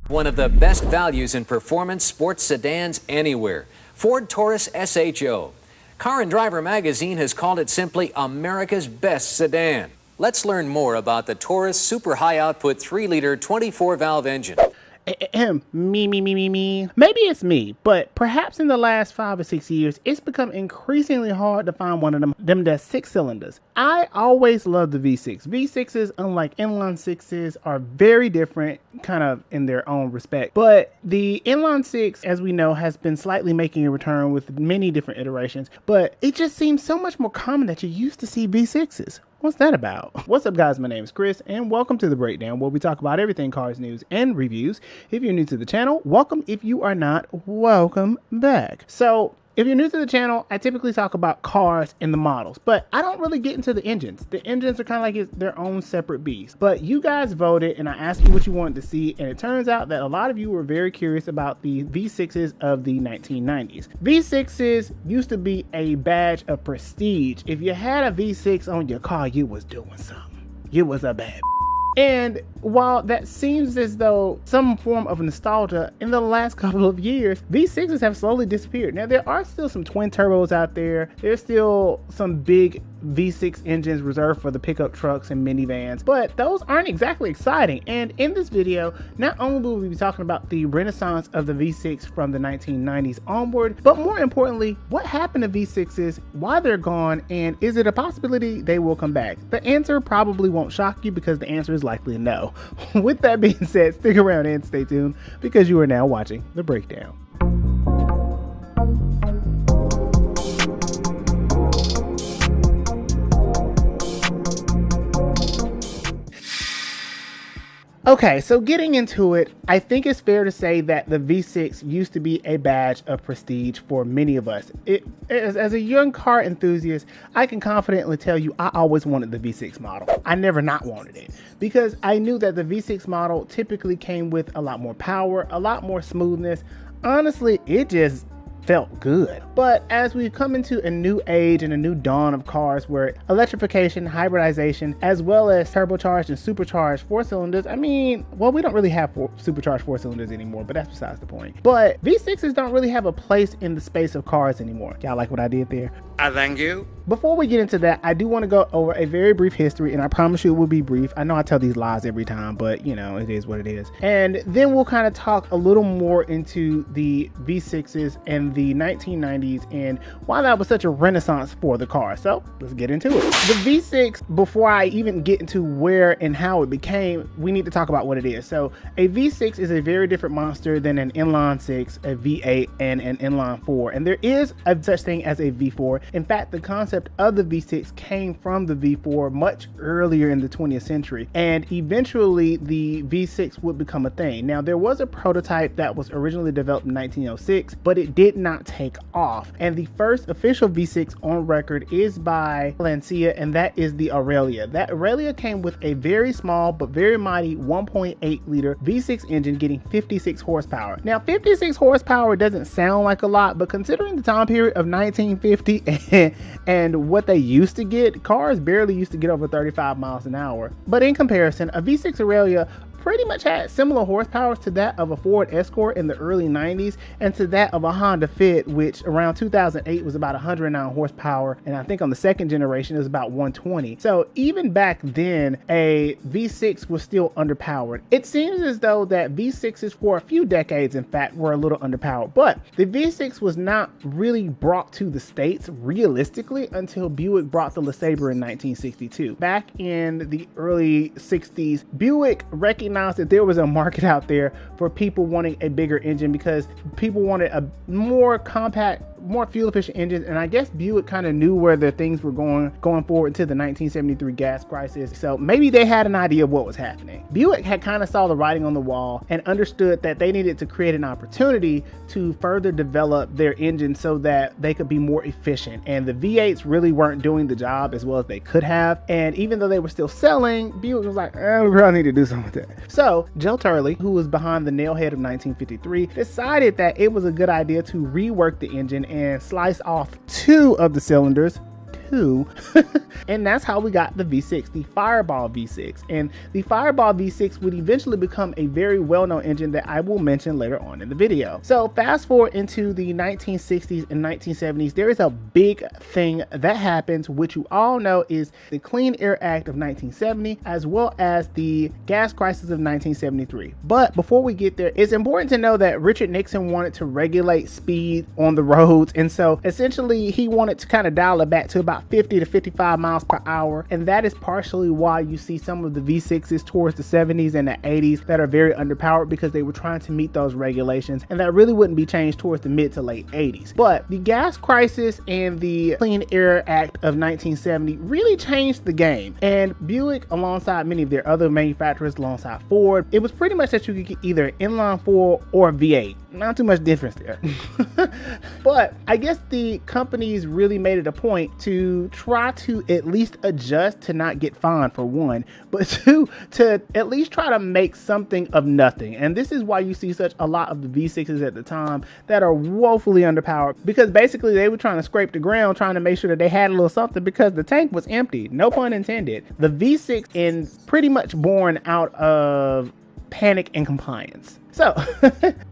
One of the best values in performance sports sedans anywhere. Ford Taurus SHO. Car and Driver magazine has called it simply America's best sedan. Let's learn more about the Taurus super high output 3-liter 24-valve engine. Me. Maybe it's me, but perhaps in the last 5 or 6 years, it's become increasingly hard to find one of them that's 6 cylinders. I always loved the V6. V6s, unlike inline 6s, are very different, kind of in their own respect. But the inline 6, as we know, has been slightly making a return with many different iterations. But it just seems so much more common that you used to see V6s. What's that about? What's up, guys? My name is Chris, and welcome to The Breakdown, where we talk about everything cars news and reviews. If you're new to the channel, welcome. If you are not, welcome back. So, if you're new to the channel, I typically talk about cars and the models, but I don't really get into the engines. The engines are kind of like their own separate beast. But you guys voted, and I asked you what you wanted to see, and it turns out that a lot of you were very curious about the V6s of the 1990s. V6s used to be a badge of prestige. If you had a V6 on your car, you was doing something. You was a bad. And while that seems as though some form of nostalgia, in the last couple of years, V6s have slowly disappeared. Now, there are still some twin turbos out there. There's still some big V6 engines reserved for the pickup trucks and minivans, but those aren't exactly exciting. And in this video, not only will we be talking about the renaissance of the V6 from the 1990s onward, but more importantly, what happened to V6s, why they're gone, and is it a possibility they will come back? The answer probably won't shock you because the answer is likely no. With that being said, stick around and stay tuned because you are now watching The Breakdown. Okay, so getting into it, I think it's fair to say that the V6 used to be a badge of prestige for many of us. As a young car enthusiast, I can confidently tell you I always wanted the V6 model. I never not wanted it because I knew that the V6 model typically came with a lot more power, a lot more smoothness. Honestly, it just felt good. But as we've come into a new age and a new dawn of cars where electrification, hybridization, as well as turbocharged and supercharged 4-cylinders, we don't really have supercharged 4-cylinders anymore, but that's besides the point. But V6s don't really have a place in the space of cars anymore. Y'all like what I did there? I thank you. Before we get into that, I do want to go over a very brief history, and I promise you it will be brief. I know I tell these lies every time, but you know, it is what it is. And then we'll kind of talk a little more into the V6s and the 1990s and why that was such a renaissance for the car. So let's get into it. The V6, before I even get into where and how it became, we need to talk about what it is. So a V6 is a very different monster than an inline 6, a V8, and an inline 4. And there is a such thing as a V4. In fact, the concept of the V6 came from the V4 much earlier in the 20th century, and eventually the V6 would become a thing. Now, there was a prototype that was originally developed in 1906, but it did not take off. And the first official V6 on record is by Lancia, and that is the Aurelia. That Aurelia came with a very small but very mighty 1.8 liter V6 engine getting 56 horsepower. Now, 56 horsepower doesn't sound like a lot, but considering the time period of 1950 and what they used to get, cars barely used to get over 35 miles an hour. But in comparison, a V6 Aurelia pretty much had similar horsepower to that of a Ford Escort in the early 90s and to that of a Honda Fit, which around 2008 was about 109 horsepower, and I think on the second generation it was about 120. So even back then, a V6 was still underpowered. It seems as though that V6s for a few decades, in fact, were a little underpowered, but the V6 was not really brought to the States realistically until Buick brought the LeSabre in 1962. Back in the early 60s, Buick recognized that there was a market out there for people wanting a bigger engine because people wanted a more compact, more fuel efficient engines, and I guess Buick kind of knew where their things were going forward into the 1973 gas crisis. So maybe they had an idea of what was happening. Buick had kind of saw the writing on the wall and understood that they needed to create an opportunity to further develop their engine so that they could be more efficient. And the V8s really weren't doing the job as well as they could have. And even though they were still selling, Buick was like, we probably need to do something with that. So Joe Turley, who was behind the Nailhead of 1953, decided that it was a good idea to rework the engine and slice off two of the cylinders, 2. And that's how we got the V6, the Fireball V6. And the Fireball V6 would eventually become a very well-known engine that I will mention later on in the video. So fast forward into the 1960s and 1970s, there is a big thing that happens, which you all know is the Clean Air Act of 1970, as well as the gas crisis of 1973. But before we get there, it's important to know that Richard Nixon wanted to regulate speed on the roads. And so essentially he wanted to kind of dial it back to about 50 to 55 miles per hour. And that is partially why you see some of the V6s towards the 70s and the 80s that are very underpowered, because they were trying to meet those regulations, and that really wouldn't be changed towards the mid to late 80s. But the gas crisis and the Clean Air Act of 1970 really changed the game. And Buick, alongside many of their other manufacturers, alongside Ford, it was pretty much that you could get either inline 4 or V8. Not too much difference there. But I guess the companies really made it a point to try to at least adjust to not get fined, for one, but two, to at least try to make something of nothing. And this is why you see such a lot of the V6s at the time that are woefully underpowered, because basically they were trying to scrape the ground, trying to make sure that they had a little something, because the tank was empty, no pun intended. The V6 is pretty much born out of panic and compliance. So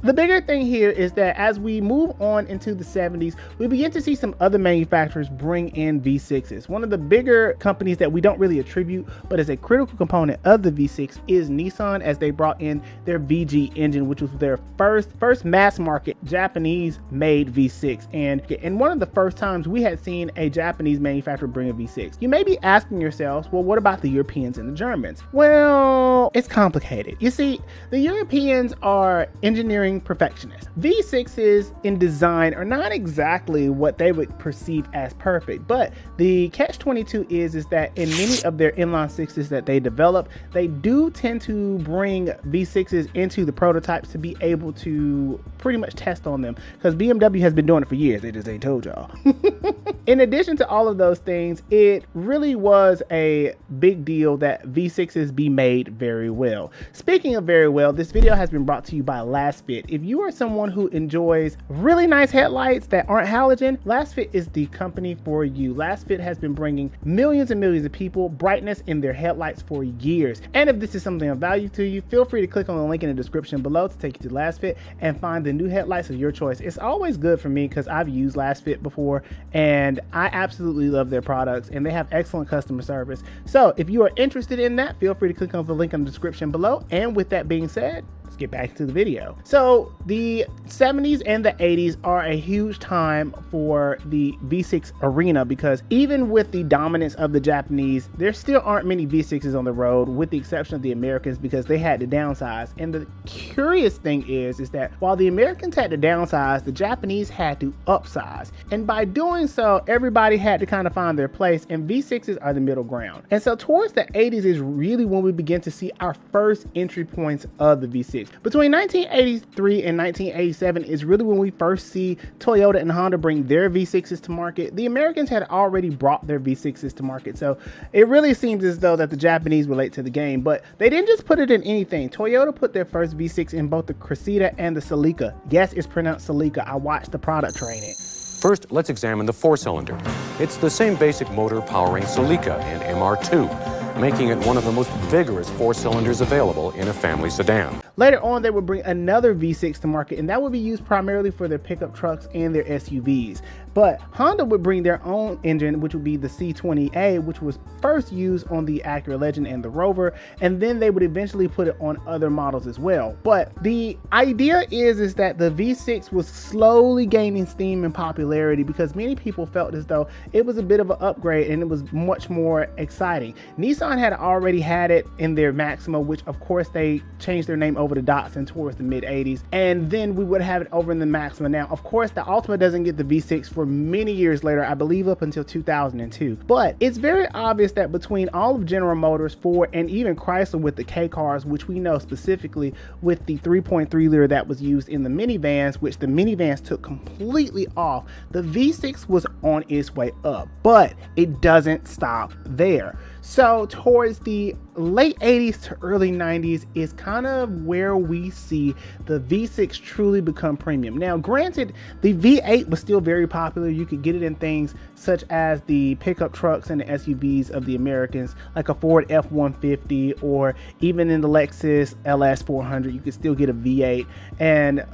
the bigger thing here is that as we move on into the 70s, we begin to see some other manufacturers bring in V6s. One of the bigger companies that we don't really attribute, but is a critical component of the V6, is Nissan, as they brought in their VG engine, which was their first mass market Japanese made V6. And one of the first times we had seen a Japanese manufacturer bring a V6. You may be asking yourselves, well, what about the Europeans and the Germans? Well, it's complicated. You see, the Europeans are engineering perfectionists. V6s in design are not exactly what they would perceive as perfect, but the catch-22 is that in many of their inline 6s that they develop, they do tend to bring V6s into the prototypes to be able to pretty much test on them, because BMW has been doing it for years. They just ain't told y'all. In addition to all of those things, it really was a big deal that V6s be made very well. Speaking of very well, this video has been brought to you by LastFit. If you are someone who enjoys really nice headlights that aren't halogen, LastFit is the company for you. LastFit has been bringing millions and millions of people brightness in their headlights for years. And if this is something of value to you, feel free to click on the link in the description below to take you to LastFit and find the new headlights of your choice. It's always good for me because I've used LastFit before and I absolutely love their products, and they have excellent customer service. So if you are interested in that, feel free to click on the link in the description below. And with that being said, let's get back to the video. So the 70s and the 80s are a huge time for the V6 arena, because even with the dominance of the Japanese, there still aren't many V6s on the road, with the exception of the Americans, because they had to downsize. And the curious thing is that while the Americans had to downsize, the Japanese had to upsize. And by doing so, everybody had to kind of find their place, and V6s are the middle ground. And so towards the 80s is really when we begin to see our first entry points of the V6. Between 1983 and 1987 is really when we first see Toyota and Honda bring their V6s to market. The Americans had already brought their V6s to market, so it really seems as though that the Japanese were late to the game. But they didn't just put it in anything. Toyota put their first V6 in both the Cressida and the Celica. Yes, it's pronounced Celica. I watched the product training. First, let's examine the four-cylinder. It's the same basic motor powering Celica and MR2, making it one of the most vigorous four cylinders available in a family sedan. Later on, they would bring another V6 to market, and that would be used primarily for their pickup trucks and their SUVs. But Honda would bring their own engine, which would be the C20A, which was first used on the Acura Legend and the Rover, and then they would eventually put it on other models as well. But the idea is that the V6 was slowly gaining steam and popularity, because many people felt as though it was a bit of an upgrade and it was much more exciting. Nissan had already had it in their Maxima, which of course they changed their name over to Datsun towards the mid 80s, and then we would have it over in the Maxima. Now, of course, the Altima doesn't get the V6 for many years later, I believe up until 2002. But it's very obvious that between all of General Motors, Ford, and even Chrysler with the K cars, which we know specifically with the 3.3 liter that was used in the minivans, which the minivans took completely off, the V6 was on its way up. But it doesn't stop there. So towards the late 80s to early 90s is kind of where we see the V6 truly become premium. Now, granted, the V8 was still very popular. You could get it in things such as the pickup trucks and the SUVs of the Americans, like a Ford F-150, or even in the Lexus LS400, you could still get a V8. And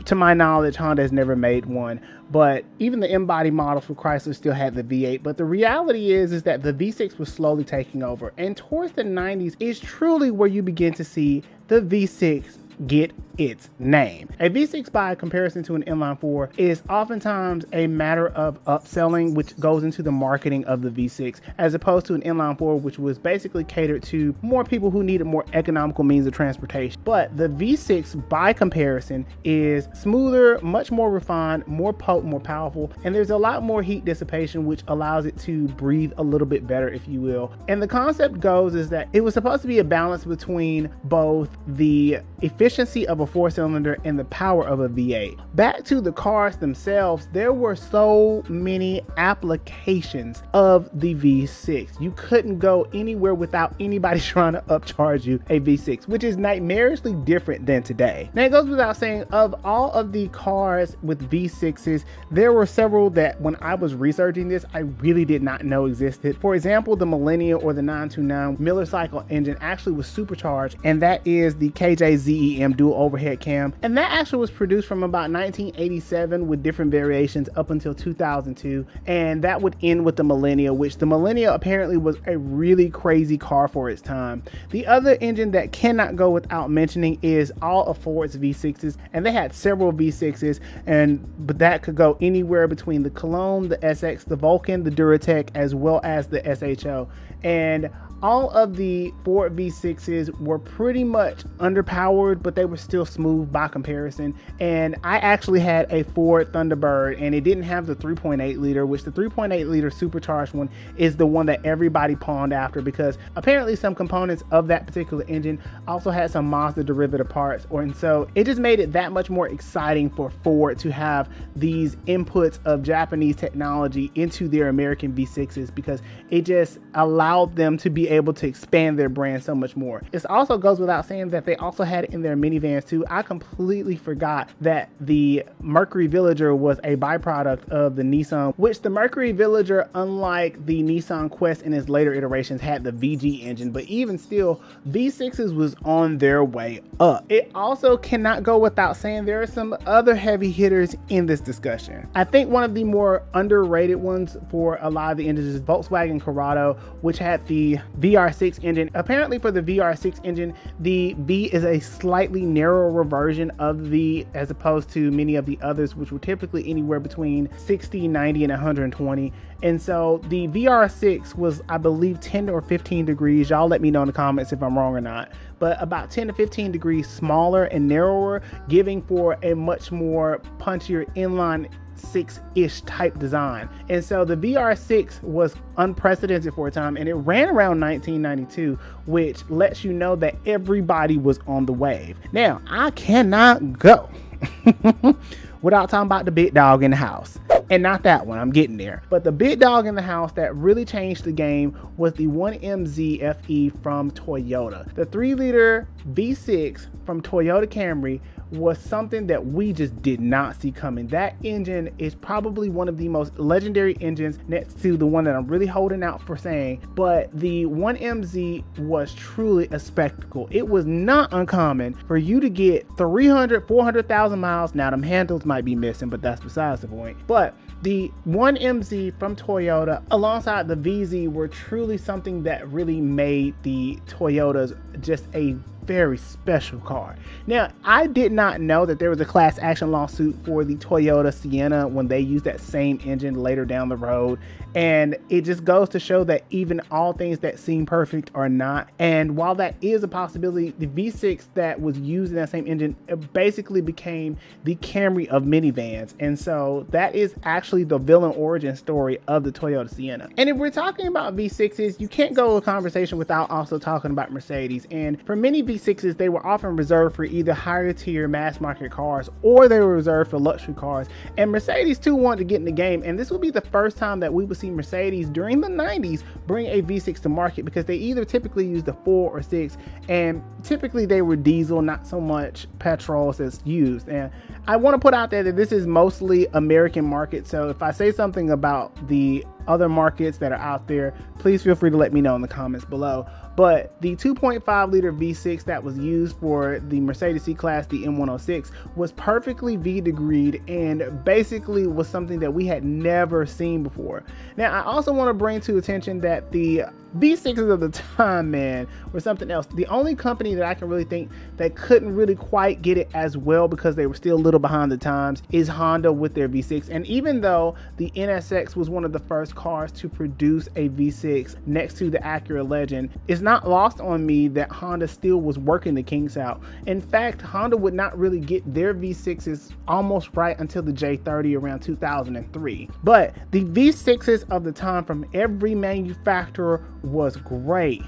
to my knowledge, Honda has never made one. But even the M-body models for Chrysler still had the V8. But the reality is that the V6 was slowly taking over. And towards the 90s is truly where you begin to see the V6 get its name. A V6 by comparison to an inline 4 is oftentimes a matter of upselling, which goes into the marketing of the V6, as opposed to an inline 4, which was basically catered to more people who needed more economical means of transportation. But the V6 by comparison is smoother, much more refined, more potent, more powerful, and there's a lot more heat dissipation, which allows it to breathe a little bit better, if you will. And the concept goes is that it was supposed to be a balance between both the efficiency of a 4-cylinder and the power of a V8. Back to the cars themselves, there were so many applications of the V6. You couldn't go anywhere without anybody trying to upcharge you a V6, which is nightmarishly different than today. Now, it goes without saying, of all of the cars with V6s, there were several that when I was researching this, I really did not know existed. For example, the Millennium or the 929 Miller Cycle engine actually was supercharged, and that is the KJZEM dual overhead cam, and that actually was produced from about 1987 with different variations up until 2002, and that would end with the Millennia, which the Millennia apparently was a really crazy car for its time. The other engine that cannot go without mentioning is all of Ford's V6s, and they had several V6s, but that could go anywhere between the Cologne, the SX, the Vulcan, the Duratec, as well as the SHO. And all of the Ford V6s were pretty much underpowered, but they were still smooth by comparison. And I actually had a Ford Thunderbird, and it didn't have the 3.8 liter, which the 3.8 liter supercharged one is the one that everybody pawned after, because apparently some components of that particular engine also had some Mazda derivative parts, and so it just made it that much more exciting for Ford to have these inputs of Japanese technology into their American V6s, because it just allowed them to be able to expand their brand so much more. It also goes without saying that they also had it in their minivans too. I completely forgot that the Mercury Villager was a byproduct of the Nissan, which the Mercury Villager, unlike the Nissan Quest in its later iterations, had the VG engine, but even still, V6s was on their way up. It also cannot go without saying there are some other heavy hitters in this discussion. I think one of the more underrated ones for a lot of the engines is Volkswagen Corrado, which had the VR6 engine. Apparently for the VR6 engine, the V is a slightly narrower version of the V as opposed to many of the others, which were typically anywhere between 60, 90, and 120. And so the VR6 was, I believe, 10 or 15 degrees. Y'all let me know in the comments if I'm wrong or not. But about 10 to 15 degrees smaller and narrower, giving for a much more punchier inline 6-ish type design. And so the VR6 was unprecedented for a time, and it ran around 1992, which lets you know that everybody was on the wave. Now, I cannot go without talking about the big dog in the house. And not that one, I'm getting there. But the big dog in the house that really changed the game was the 1MZ FE from Toyota. The 3-liter V6 from Toyota Camry was something that we just did not see coming. That engine is probably one of the most legendary engines next to the one that I'm really holding out for saying, but the 1MZ was truly a spectacle. It was not uncommon for you to get 300, 400,000 miles. Now them handles might be missing, but that's besides the point. But the 1MZ from Toyota alongside the VZ were truly something that really made the Toyotas just a very special car. Now, I did not know that there was a class action lawsuit for the Toyota Sienna when they used that same engine later down the road. And it just goes to show that even all things that seem perfect are not. And while that is a possibility, the V6 that was used in that same engine basically became the Camry of minivans. And so that is actually the villain origin story of the Toyota Sienna. And if we're talking about V6s, you can't go a conversation without also talking about Mercedes. And for many V6s, they were often reserved for either higher tier mass market cars, or they were reserved for luxury cars. And Mercedes too wanted to get in the game, and this would be the first time that we would see Mercedes during the 90s bring a V6 to market, because they either typically used a 4 or 6, and typically they were diesel, not so much petrols as used. And I want to put out there that this is mostly American market, so if I say something about the other markets that are out there, please feel free to let me know in the comments below. But the 2.5 liter V6 that was used for the Mercedes C-Class, the M106, was perfectly V-degreed and basically was something that we had never seen before. Now, I also want to bring to attention that the V6s of the time, man, were something else. The only company that I can really think that couldn't really quite get it as well, because they were still a little behind the times, is Honda with their V6. And even though the NSX was one of the first cars to produce a V6 next to the Acura Legend, it's not lost on me that Honda still was working the kinks out. In fact, Honda would not really get their V6s almost right until the J30 around 2003. But the V6s of the time from every manufacturer was great,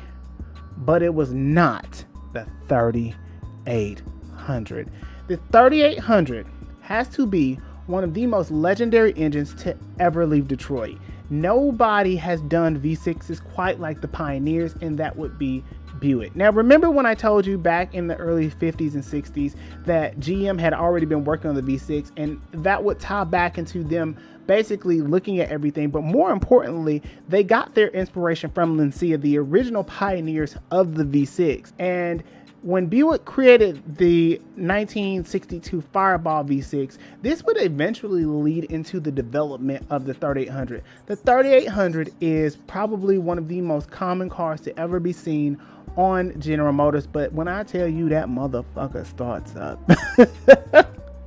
but it was not the 3800. The 3800 has to be one of the most legendary engines to ever leave Detroit. Nobody has done V6s quite like the pioneers, and that would be Buick. Now, remember when I told you back in the early 50s and 60s that GM had already been working on the V6, and that would tie back into them basically looking at everything, but more importantly, they got their inspiration from Lancia, the original pioneers of the V6. And when Buick created the 1962 Fireball V6, this would eventually lead into the development of the 3800. The 3800 is probably one of the most common cars to ever be seen on General Motors, but when I tell you that motherfucker starts up,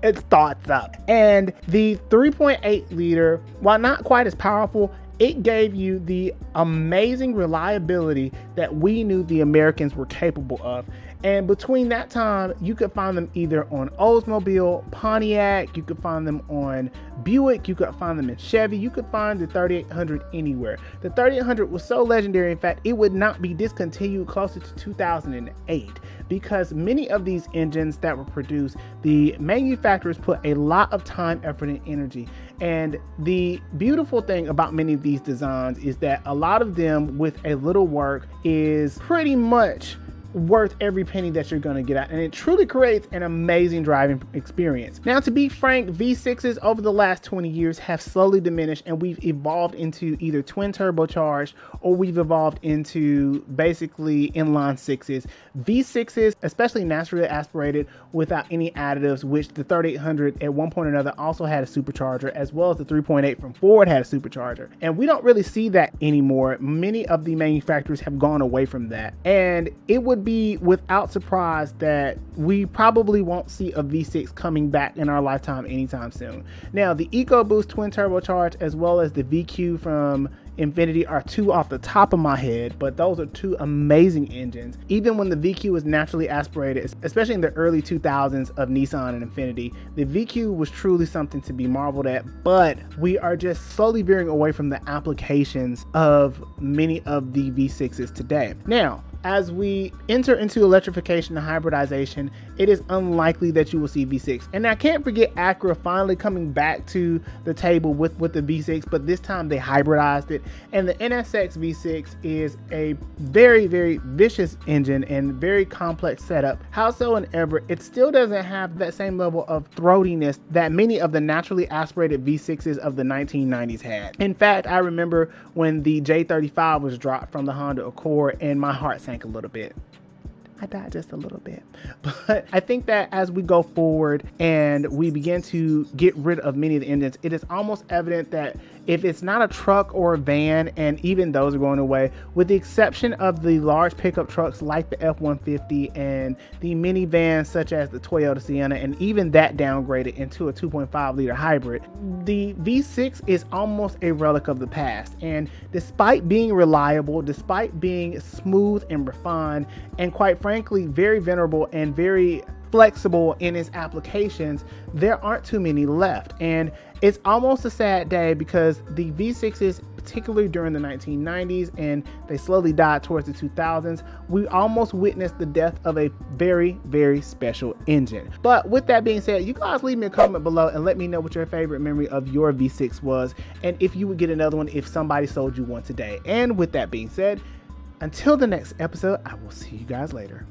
it starts up. And the 3.8 liter, while not quite as powerful, it gave you the amazing reliability that we knew the Americans were capable of. And between that time, you could find them either on Oldsmobile, Pontiac, you could find them on Buick, you could find them in Chevy, you could find the 3800 anywhere. The 3800 was so legendary, in fact, it would not be discontinued closer to 2008, because many of these engines that were produced, the manufacturers put a lot of time, effort, and energy. And the beautiful thing about many of these designs is that a lot of them, with a little work, is pretty much worth every penny that you're going to get out, and it truly creates an amazing driving experience. Now, to be frank, V6s over the last 20 years have slowly diminished, and we've evolved into either twin turbocharged, or we've evolved into basically inline sixes. V6s, especially naturally aspirated without any additives, which the 3800 at one point or another also had a supercharger, as well as the 3.8 from Ford had a supercharger. And we don't really see that anymore. Many of the manufacturers have gone away from that, and it would be without surprise that we probably won't see a V6 coming back in our lifetime anytime soon. Now, the EcoBoost twin turbocharged as well as the VQ from Infiniti are two off the top of my head, but those are two amazing engines. Even when the VQ was naturally aspirated, especially in the early 2000s of Nissan and Infiniti, the VQ was truly something to be marveled at, but we are just slowly veering away from the applications of many of the V6s today. Now, as we enter into electrification and hybridization, it is unlikely that you will see V6. And I can't forget Acura finally coming back to the table with the V6, but this time they hybridized it. And the NSX V6 is a very, very vicious engine and very complex setup. Howsoever, it still doesn't have that same level of throatiness that many of the naturally aspirated V6s of the 1990s had. In fact, I remember when the J35 was dropped from the Honda Accord and my heart sank a little bit. I died just a little bit. But I think that as we go forward and we begin to get rid of many of the engines, it is almost evident that if it's not a truck or a van, and even those are going away, with the exception of the large pickup trucks like the F-150 and the minivans such as the Toyota Sienna, and even that downgraded into a 2.5 liter hybrid, the V6 is almost a relic of the past. And despite being reliable, despite being smooth and refined, and quite frankly very venerable and very flexible in its applications, there aren't too many left. And it's almost a sad day because the V6s particularly during the 1990s, and they slowly died towards the 2000s. We almost witnessed the death of a very, very special engine. But with that being said, you guys leave me a comment below and let me know what your favorite memory of your V6 was, and if you would get another one if somebody sold you one today. And with that being said, until the next episode, I will see you guys later.